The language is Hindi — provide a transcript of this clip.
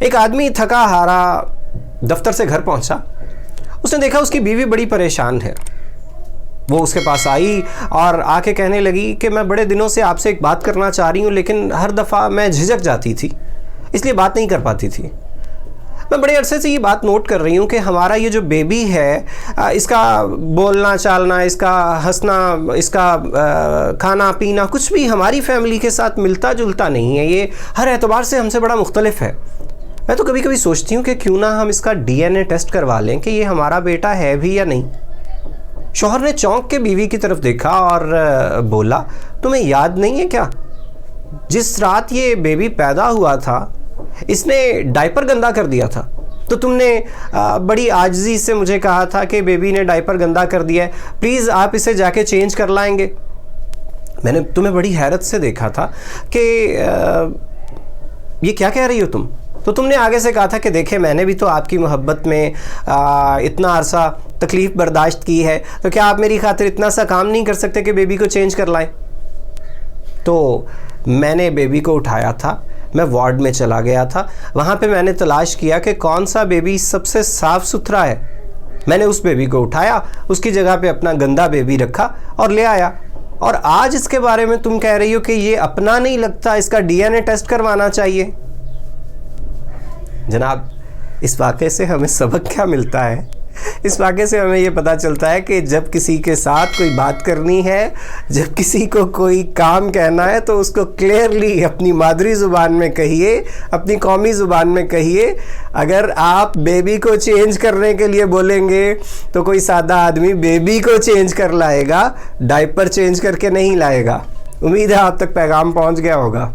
एक आदमी थका हारा दफ्तर से घर पहुंचा। उसने देखा उसकी बीवी बड़ी परेशान है। वो उसके पास आई और आके कहने लगी कि मैं बड़े दिनों से आपसे एक बात करना चाह रही हूँ, लेकिन हर दफ़ा मैं झिझक जाती थी, इसलिए बात नहीं कर पाती थी। मैं बड़े अरसे से ये बात नोट कर रही हूँ कि हमारा ये जो बेबी है, इसका बोलना चालना, इसका हंसना, इसका खाना पीना कुछ भी हमारी फैमिली के साथ मिलता जुलता नहीं है। ये हर एतबार से हमसे बड़ा मुख्तलिफ है। मैं तो कभी कभी सोचती हूँ कि क्यों ना हम इसका DNA टेस्ट करवा लें कि ये हमारा बेटा है भी या नहीं। शौहर ने चौंक के बीवी की तरफ देखा और बोला, तुम्हें याद नहीं है क्या, जिस रात ये बेबी पैदा हुआ था इसने डायपर गंदा कर दिया था, तो तुमने बड़ी आजिज़ी से मुझे कहा था कि बेबी ने डायपर गंदा कर दिया है, प्लीज़ आप इसे जाके चेंज कर लाएंगे। मैंने तुम्हें बड़ी हैरत से देखा था कि ये क्या कह रही हो तुम, तो तुमने आगे से कहा था कि देखे मैंने भी तो आपकी मोहब्बत में इतना अरसा तकलीफ़ बर्दाश्त की है, तो क्या आप मेरी खातिर इतना सा काम नहीं कर सकते कि बेबी को चेंज कर लाएं। तो मैंने बेबी को उठाया था, मैं वार्ड में चला गया था, वहाँ पे मैंने तलाश किया कि कौन सा बेबी सबसे साफ़ सुथरा है। मैंने उस बेबी को उठाया, उसकी जगह पे अपना गंदा बेबी रखा और ले आया। और आज इसके बारे में तुम कह रही हो कि ये अपना नहीं लगता, इसका DNA टेस्ट करवाना चाहिए। जनाब, इस वाक़े से हमें सबक क्या मिलता है? इस वाक़े से हमें ये पता चलता है कि जब किसी के साथ कोई बात करनी है, जब किसी को कोई काम कहना है, तो उसको क्लियरली अपनी मादरी ज़ुबान में कहिए, अपनी कौमी ज़ुबान में कहिए। अगर आप बेबी को चेंज करने के लिए बोलेंगे तो कोई सादा आदमी बेबी को चेंज कर लाएगा, डायपर चेंज करके नहीं लाएगा। उम्मीद है आप तक पैगाम पहुंच गया होगा।